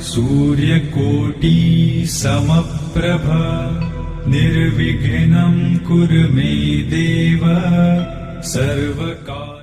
सूर्यकोटि समप्रभ निर्विघ्नं कुरु मे देव सर्वकार्य।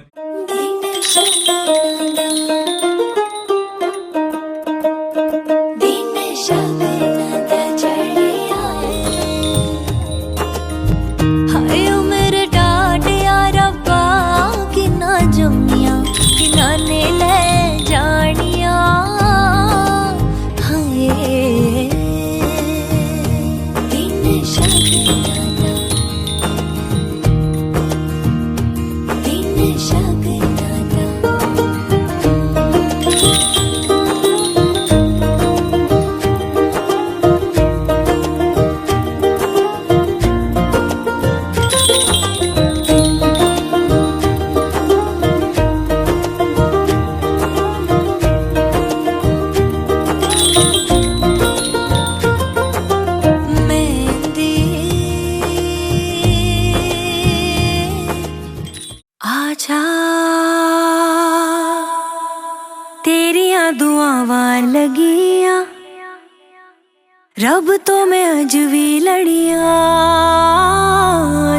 रब तो मैं अज भी लड़िया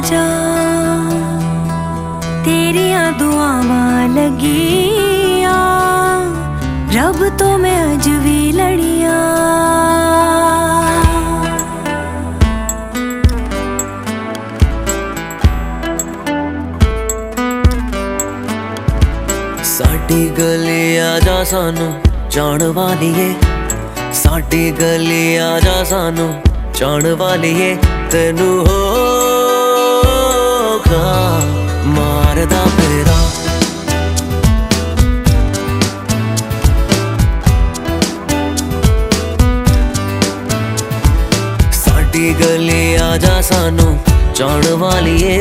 जा तेरिया दुआवां लगिया रब तो मैं अज भी लड़िया। साडी गली आजा सानू जान वालीए साडी गली आजा सानू जान वालीए तेनू होगा मारदा फेरा साडी गली आजा सानू जान वालीए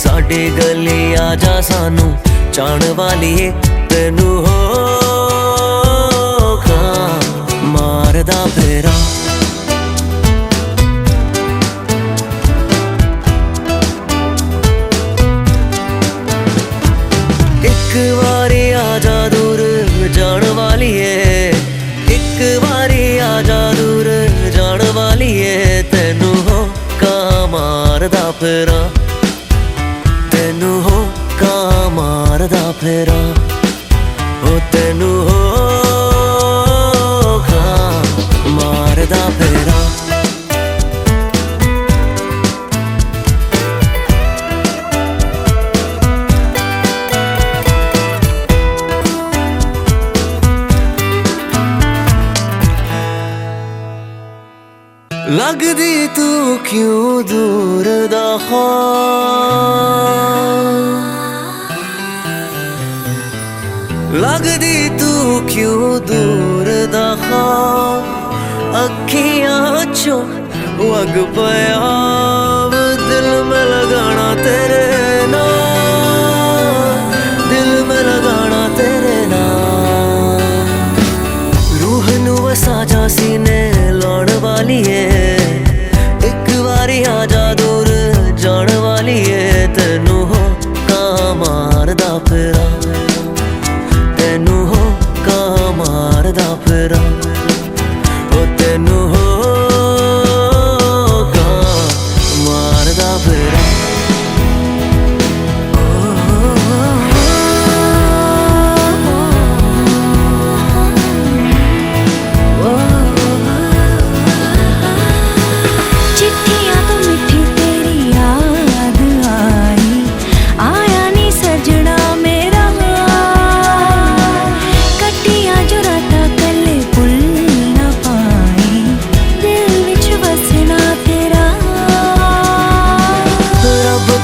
साडी गली आजा सानू जान वालीए तेनू होगा मारदा फेरा। एक बारी आजा दूर जान वालीए एक बारी आजा दूर जान वालीए तेनू होगा मारदा फेरा तेनू होगा मारदा फेरा ओ तेनू होगा मारदा फेरा। लगदी तू क्यों दूर दा लगदी तू क्यों दूर दा अखियां चो वग पया दिल में लगाना तेरे नाम दिल में लगाना तेरे नाम रूह नू वसा जा सीने लाण वाली है एक बारी आजा दूर जान वाली है तेनू होगा मारदा फेरा तेनू होगा मारदा फेरा ओ तेनू होगा मारदा फेरा।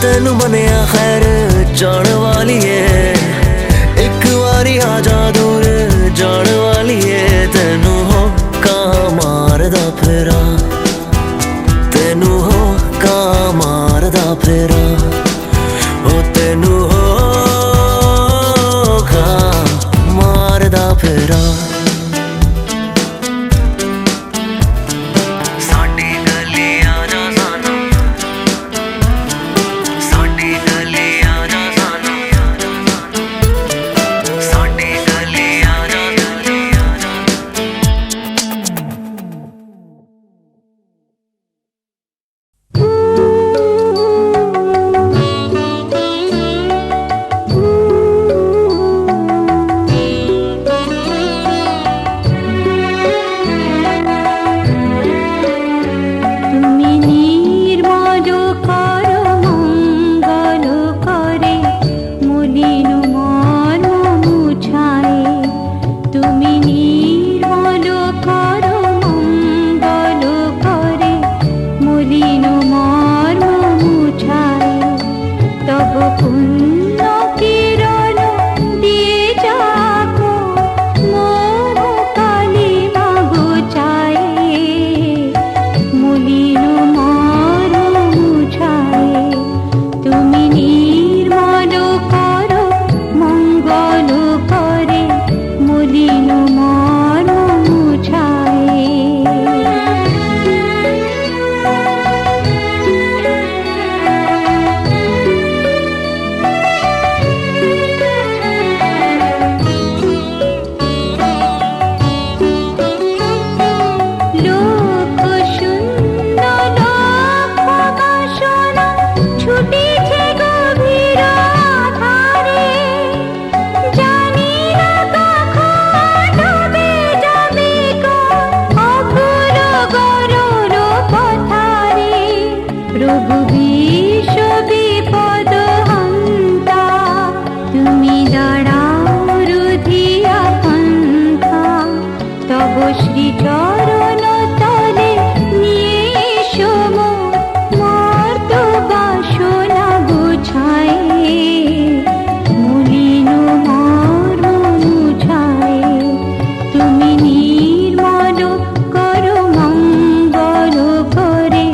तेनू मनिया खैर जान वाली है एक बारी आजा दूर जान वाली है तेनू होगा मारदा फेरा तेनू होगा मारदा फेरा ओ तेनू होगा मारदा फेरा। साडी गली आजा सानू তব শ্রী চরণ তলে নিয়ে এসো মর্ত বাসনা বুঝায় মলিন মর্ম মুছায় তুমি নির্মল করো মঙ্গল করে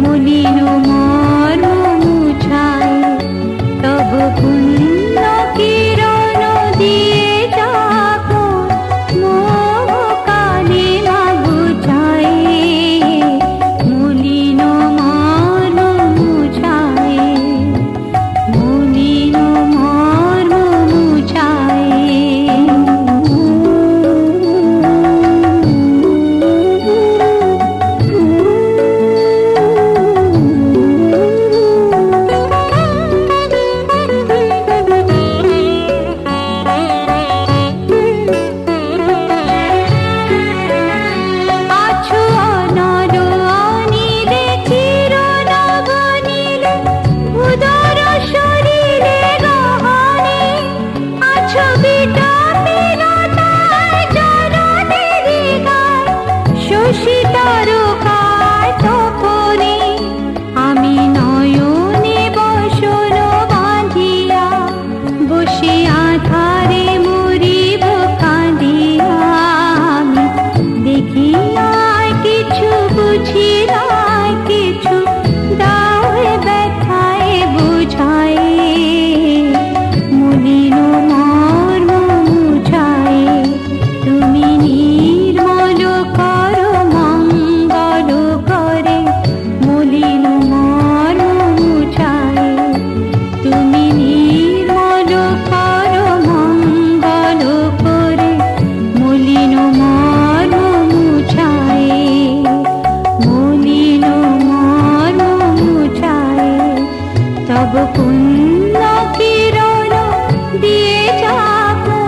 মলিন মর্ম মুছায় তব পুণ্য কিরণ দিয়ে যাবো মোহ কালে মা বুঝায় মলিন মর্ম মুছায় মলিন মর্ম আছো অনর অনিলে চির নবনীলে উদর শরীরে গহনে আছো বিটপিলতায় জননীরে গায় শশী তারকায় তপনে আমি নয়নে বসন বাঁধিয়া বসে আধারে মরিব কাঁদিয়া আমি দেখি নাই কিছু বুঝি নাই কিছু দাওয়ে ব্যথায় বুঝায় মলিন মর্ম মুছায় তুমি নির্মল করো মঙ্গল করে মলিন মর্ম মুছায় তুমি নির্মল করো মঙ্গল করে মলিন মর্ম মুছায় মলিন মর্ম মুছায় তব পুণ্য কিরণ দিয়ে যাবো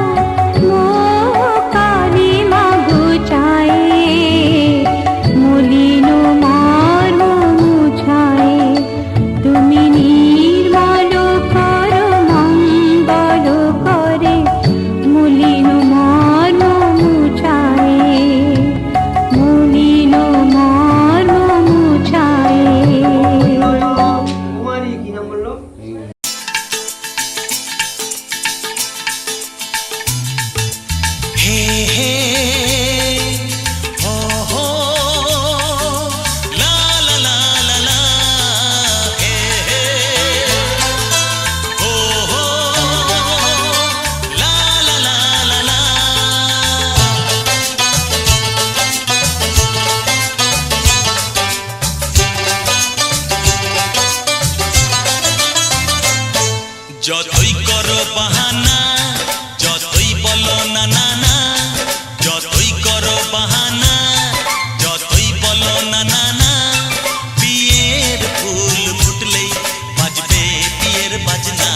মোহ কালি মা বুঝায় মলিন মর্ম মুছায় তুমি নির্মল করো মঙ্গল করে মলিন মর্ম মুছায় মলিন মর্ম মুছায় কুমারী কি নাম বললো? হে হে হো হো লা লা লা লা লা হে হে হো হো লা লা লা লা লা যতই করো বাহানা যতই বলো না না না যতই করো বাহানা যতই বলো না না না বিয়ের ফুল ফুটলেই বাজবে বিয়ের বাজনা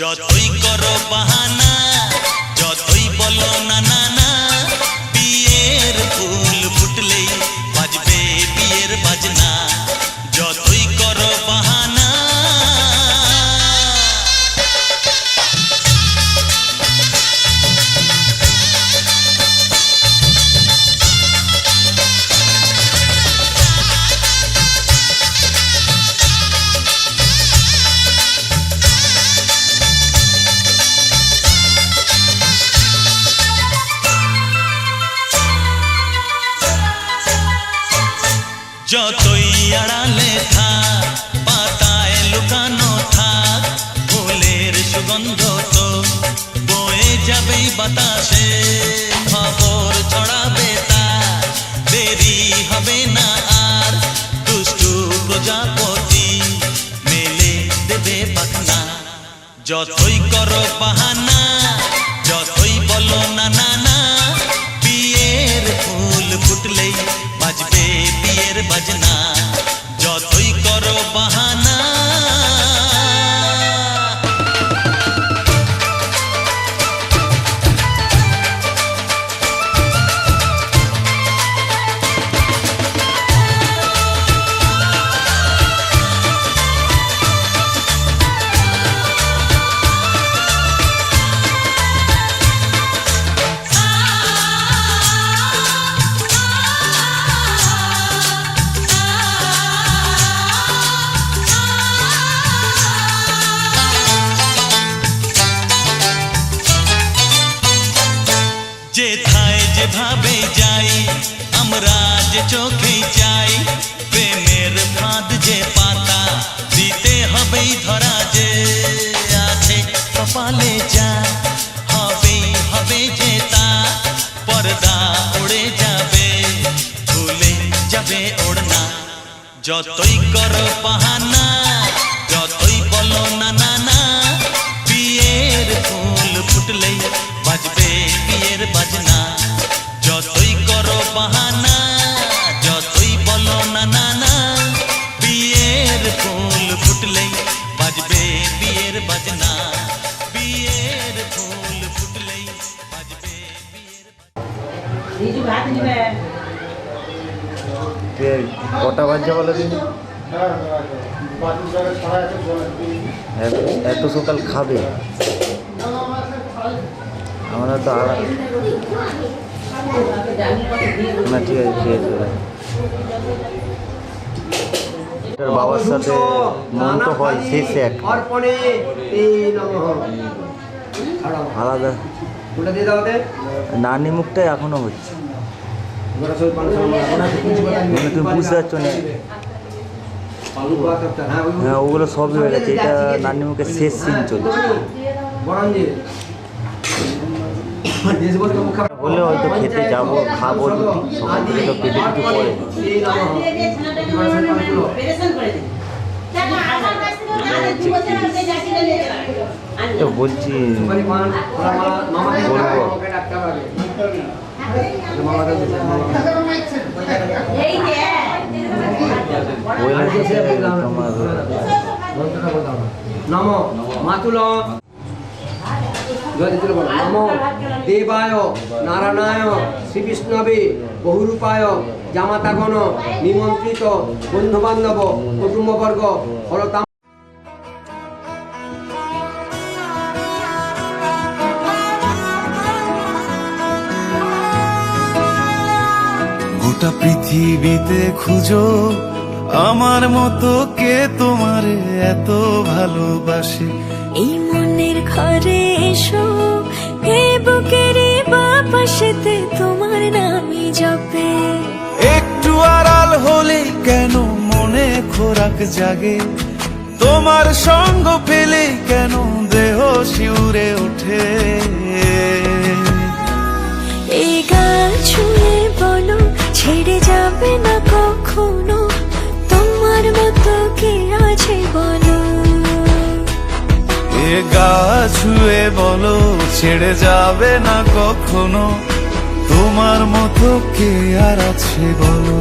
যতই করো বাহানা যতই বলো না না না বিয়ের ফুল ফুটলেই বাজবে বিয়ের বাজনা যতই করো বাহানা যতই আড়ালে থাক পাতায় লুকানো থাক ফুলের সুগন্ধ তো বয়ে যাবেই বাতাসে খবর ছড়াবে তার দেরি হবে না আর দুষ্টু প্রজাপতি মেলে দেবে পাখনা যতই করো বাহানা যতই বলো না না না বিয়ের ফুল ফুটলেই বাজবে বিয়ের বাজনা যতই করো বাহানা যেভাবে যাই আমরা যে চোখেই চাই প্রেমের ফাঁদ যে পাতা দিতে হবেই ধরা যে আছে কপালে যা হবেই হবে যে তা পর্দা উড়ে যাবে ভুলে যাবে ওড়না যতই করো বাহানা যতই বলো না না না বিয়ের ফুল ফুটলেই বাজবে বিয়ের বাজনা যতই করো বাহানা যতই বলো না না না বিয়ের ফুল ফুটলেই বাজবে বিয়ের বাজনা বিয়ের ফুল ফুটলেই বাজবে বিয়ের কটা বাজছে বলো দিন এত সকাল খাবে আমরা তো না ঠিক আছে খেয়েছে বাবার সাথে মন তো হয় শেষে এক আলাদা নানি মুখটাই এখনো হচ্ছে মানে তুমি বুঝতে পারছো না হ্যাঁ ওগুলো সবই হয়ে গেছে এটা নানি মুখে শেষ সিন চলছে বলে হয়তো খেতে যাবো খাবো সকাল থেকে তো পেটে কিছু পড়ে বলছি নমো মাতুল নমো দেবায় নারায়ণায় শ্রীবিষ্ণবে বহুরূপায় জামাতাগণ নিমন্ত্রিত বন্ধুবান্ধব কুটুম্ববর্গ ফলতাম গোটা পৃথিবীতে খুঁজো আমার মতো কে তোমারে এত ভালোবাসে এই মনের ঘরে এসো এ বুকের বাপাশেতে তোমার নামই জপে একটু আড়াল হলে কেন মনে খোরাক জাগে তোমার সঙ্গ পেলে কেন দেহ শিউরে ওঠে এই গান ছুঁয়ে বলো ছেড়ে যাবে না কখনো তোমার মতো কে আছে বলো এ গা ছুঁয়ে বলো ছেড়ে যাবে না কখনো তোমার মতো কে আর আছে বলো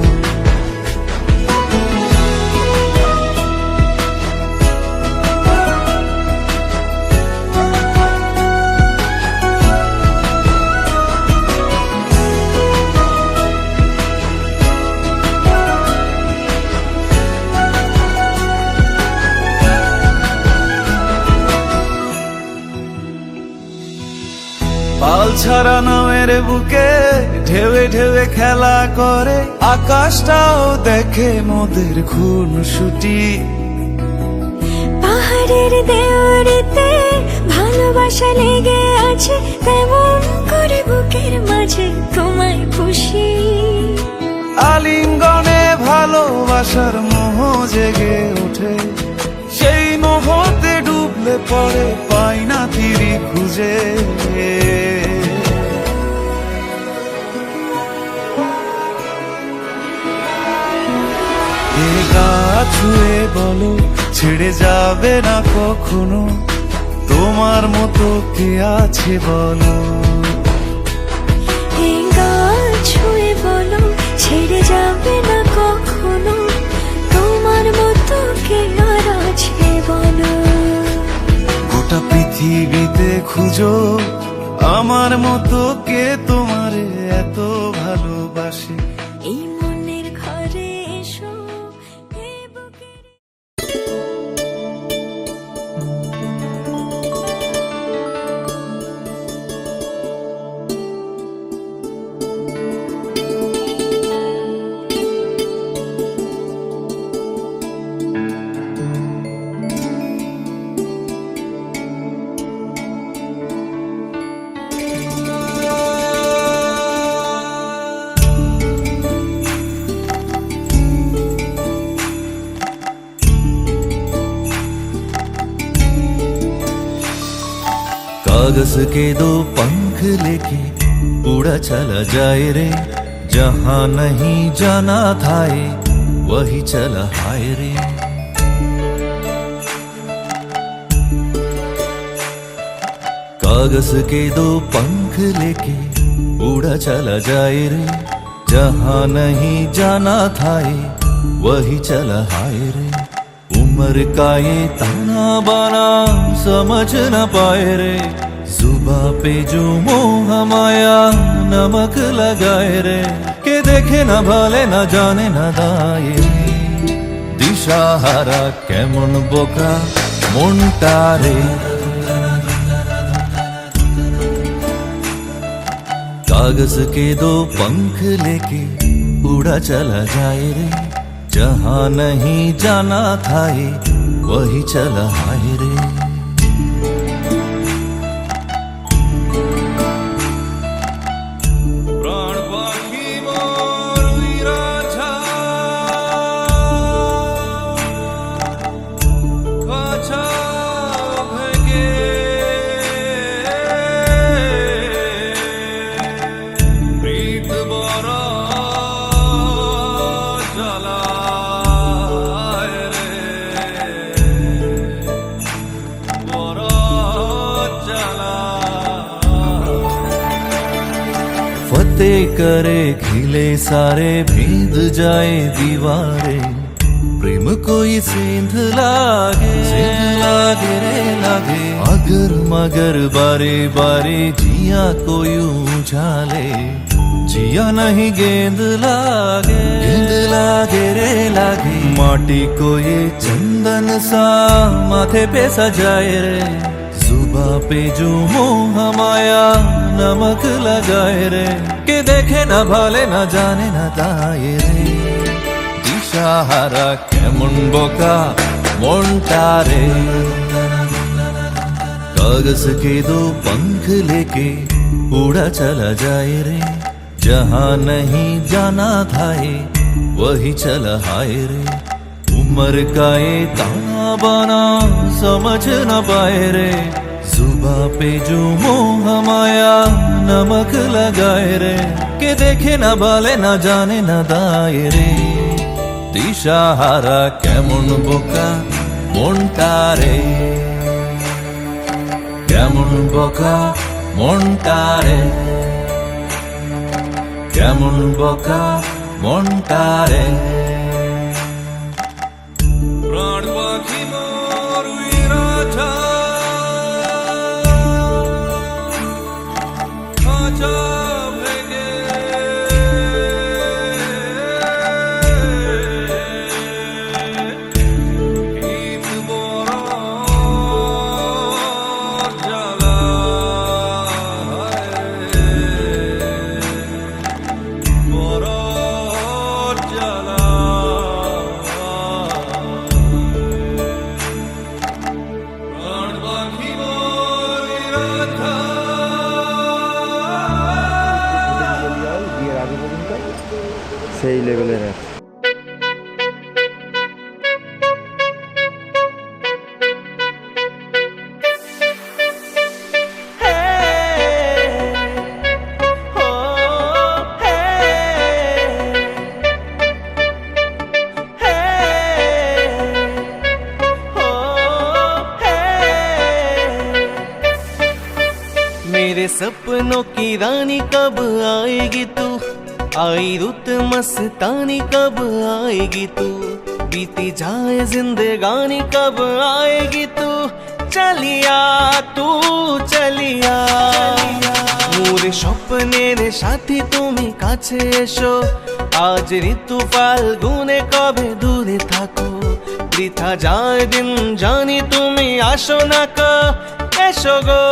পাল ছাড়া নামের বুকে ঢেউে ঢেউে খেলা করে আকাশটাও দেখে মোদের খুনসুটি পাহাড়ের দেওয়ারিতে ভালোবাসা লেগে আছে তেমন করে বুকের মাঝে তোমায় খুশি আলিঙ্গনে ভালোবাসার মোহ জেগে ওঠে সেই মোহতে ডুবলে পড়ে পাই না তীরি খুঁজে এ গা ছুঁয়ে বলো ছেড়ে যাবে না কখনো তোমার মতো কে আছে বলো এই গান ছুঁয়ে বলো ছেড়ে যাবে না কখনো তোমার মতো কে আর আছে বলো গোটা পৃথিবীতে খুঁজো আমার মতো কে তোমারে এত ভালোবাসে এই মনের ঘরে এসো এ বুকের कागज के दो पंख लेके उड़ा चला जाए रे, जहां नहीं जाना था ये वही चला हाय रे। कागज के दो पंख लेके उड़ा चला जाए रे, जहां नहीं जाना था ये वही चला हाय रे। उम्र का ये ताना बाना समझ न पाए रे, जुबा पे जो मोह माया नमक लगाए रे, के देखे न भाले न जाने न दाए रे। दिशाहारा केमन बोका মনটা রে। कागज के दो पंख लेके उड़ा चला जाए रे, जहां नहीं जाना था ये वही चला हाय रे। फतेह करे खिले सारे भींद जाए दीवारें, प्रेम कोई सेंध लागे रे लागे। अगर मगर बारे बारे जिया कोई उछाले, जिया नहीं गेंद लागे रे लागे। माटी को ये चंदन सा माथे पे सजाए रे, जुबा पे जो मोह माया नमक लगाए रे, के देखे न भाले न जाने न दाए रे। दिशाहारा केमन बोका মনটা রে। कागज के दो पंख लेके उड़ा चला जाए रे, जहां नहीं जाना था ये वही चला हाय रे। उम्र का ये ताना बाना समझ न पाए रे, जुबा पे जो मोह माया नमक लगाए रे, के देखे न भाले न जाने न दाए रे। दिशाहारा केमन बोका মনটা রে, কেমন বোকা মনটা রে, কেমন বোকা মনটা রে। প্রাণ পাখি মোর উইরাটা খাঁচা ভেঙে ঈদ বড় জ্বালা, বড় জ্বালা। প্রাণ পাখি মোর উইরাটা সেই লেভেলের मेरे सपनों की रानी कब आएगी तू, आई रुत मस्तानी कब आएगी तू, बीती जाए जिंदगानी कब आएगी तू, चलिया तू चलिया। মোর স্বপ্নের সাথী তুমি কাছে এসো, আজ ঋতু ফাল্গুনে কবে দূরে থাকো, বৃথা যায় দিন জানি তুমি আসো না কো, এসো গো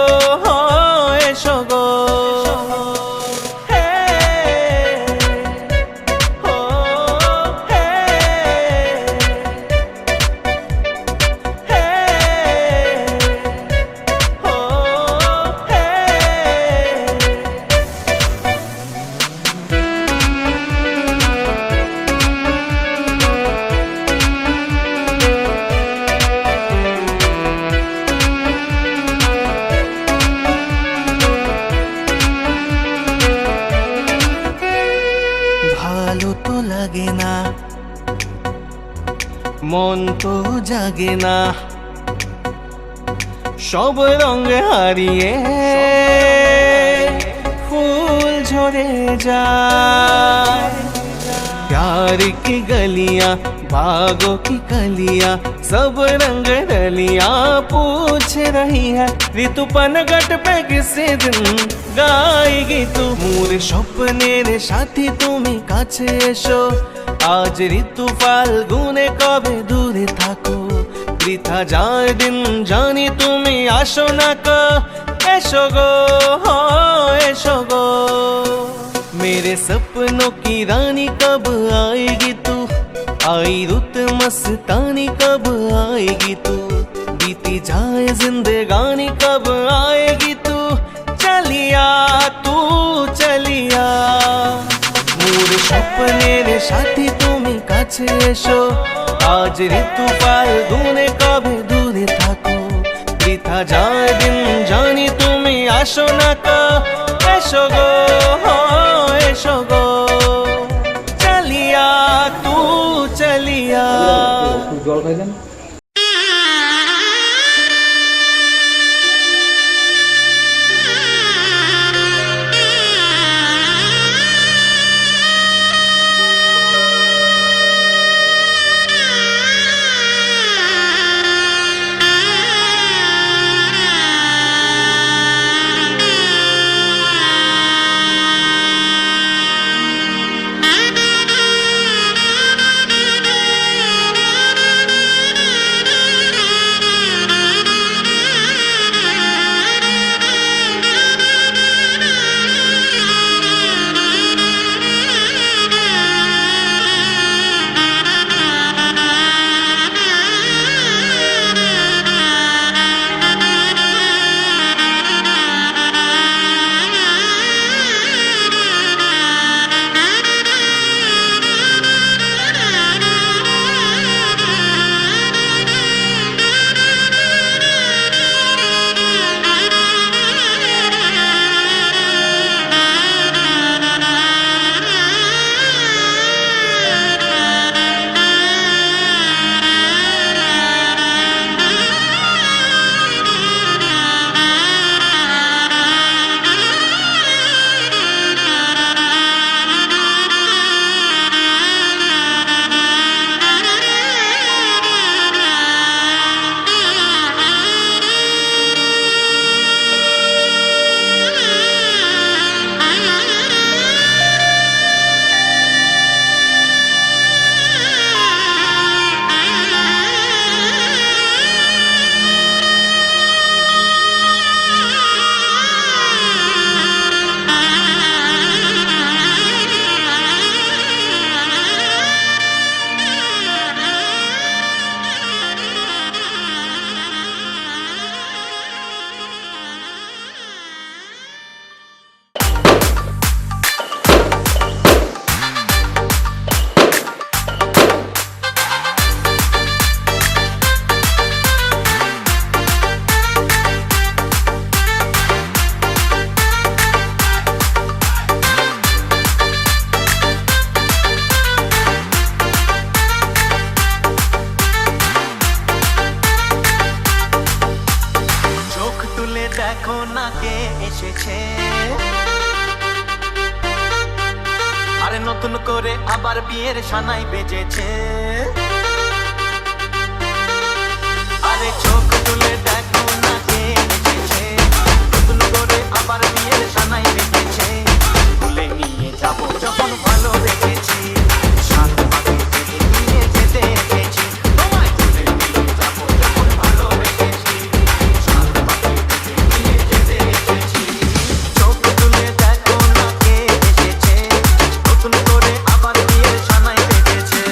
এসো গো। লাগে না, মন তো জাগে না, সব রঙ হারিয়ে ফুল ঝরে যায়। प्यार की गलियां, बागों की कलियां, सब रंग रलियां पूछ रही है ऋतु पनघट पे किसी दिन गाएगी तू। मोर স্বপ্নের সাথী তুমি কাছে এসো, আজ ঋতু ফাল্গুনে কবে দূরে থাকো। বৃথা যায় দিন জানি তুমি আসো না কো, এসো গো এসো গো। मेरे सपनों की रानी कब आएगी तू, आई रुत मस्तानी कब आएगी तू। बीती जाए जिंदगानी कब आएगी तू, चलिया तू चलिया। मोर স্বপ্নের সাথী তুমি কাছে এসো, আজ ঋতু ফাল্গুনে কবে দূরে থাকো। বৃথা যায় দিন জানি তুমি আসো না কো, এসো গো এসো গো। চলিয়া তু চলিয়া। জল খাইছেন? দেখো না কে এসেছে, আরে নতুন করে আবার বিয়ের সানাই বেজেছে। আরে চোখ তুলে দেখো না কে এসেছে, নতুন করে আবার বিয়ের সানাই বেজেছে। ভুলে নিয়ে যাবো যখন ভালো রেখেছি, সাত পাখি থেকে নিয়ে যেতে এসেছি। তোমায় ভুলে নিয়ে যাবো যখন ভালো রেখেছি, সাত পাখি থেকে নিয়ে যেতে এসেছি। চোখ তুলে দেখো না কে এসেছে, নতুন করে আবার বিয়ের সানাই বেজেছে।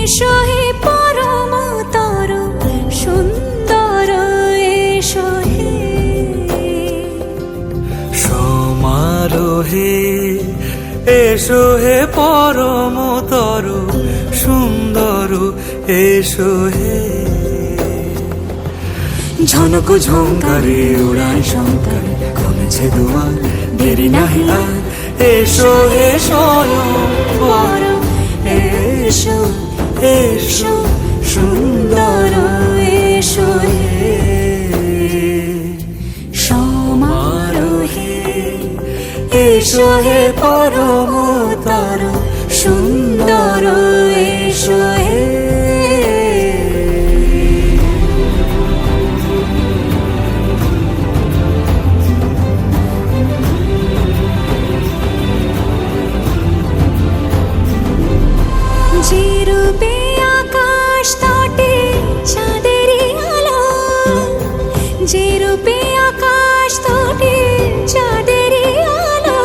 এসো হে পরমতর সুন্দর এসো হে সমারোহে এসো হে পরমতর সুন্দর এসো হে ঝনক ঝঙ্কারে উড়ায় শঙ্কারে খুলেছে দুয়ার দেরি নাহি আর এসো হে স্বয়ংবর এসো এসো সুন্দর এসো হে সমারোহে এসো হে পরমতর সুন্দর এসো হে যে রূপে আকাশ তটে চাঁদেরই আলো যে রূপে আকাশ তটে চাঁদেরই আলো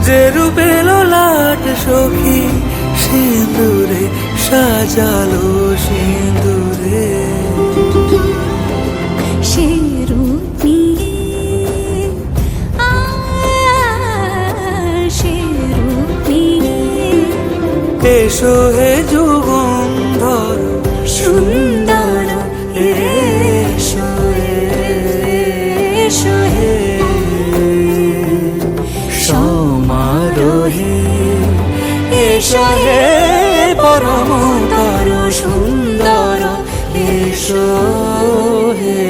যে রূপে ললাট সখী সিঁদুরে সাজালো সিঁদুরে সে রূপ নিয়ে সে রূপ নিয়ে এসো হে যুগন্ধর সুন্দর এসো এসো হে সমারোহে এসো হে পরমতর সুন্দর এসো হে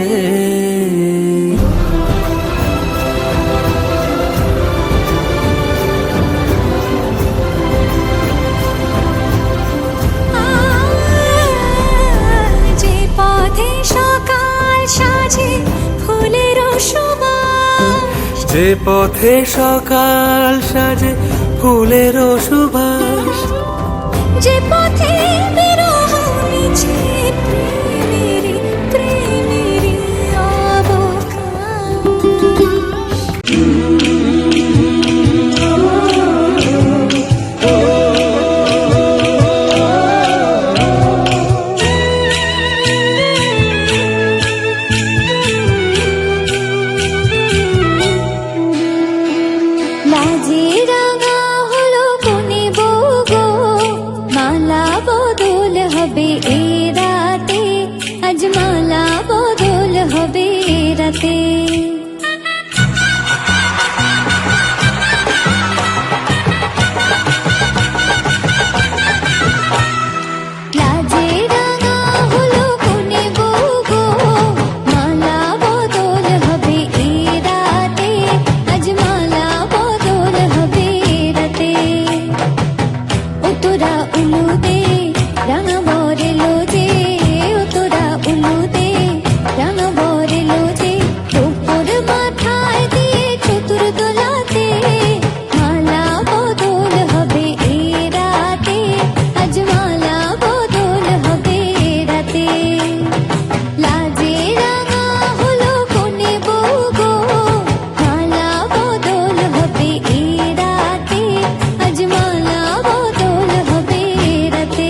যে পথে সকাল সাজে ফুলের সুবাস যে পথে সকাল সাজে ফুলের সুবাস যে পথে বিরহ মিছে প্রেমেরই প্রেমেরই অবকাশ লাজে রাঙা হলো কোনে বউ গো মালা বদল হবে এ রাতে আজ মালা বদল হবে এ রাতে লাজে রাঙা হলো কোনে বউ গো মালা বদল হবে এ রাতে আজ মালা বদল হবে এ রাতে ও তোরা উলু দে রাঙা বরে লোজে ও তোরা উলু দে রাঙা বরে লোজে উপর মাথায় দিয়ে চতুর দোলাতে মালা বদল হবে এ রাতে আজ মালা বদল হবে এ রাতে লাজে রাঙা হলো কোনে বউ গো মালা বদল হবে এ রাতে আজ মালা বদল হবে এ রাতে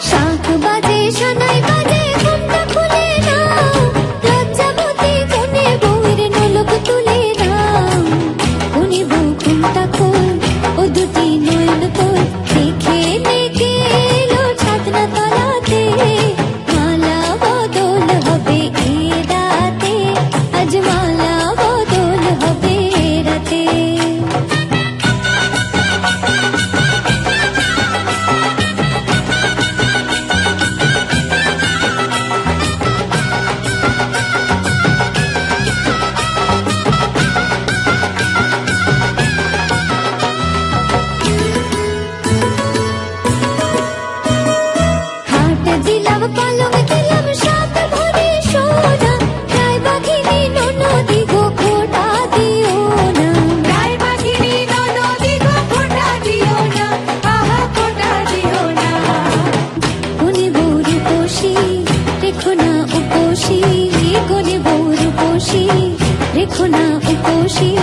শাঁখ বাজে শোনাই বাজে ঘুমটা খুলে নাও লজ্জাবতী কোনে বউয়ের নোলক তুলে নাও কোনে বউ ঘুমটা খোল ও দুটি নয়ন তোল দেখে নেকে এলো ছাদনা তলাতে মালা বদল হবে এ রাতে আজ মালা বদল হবে এ রাতে হাট দিলাম পালং দিলাম খুশি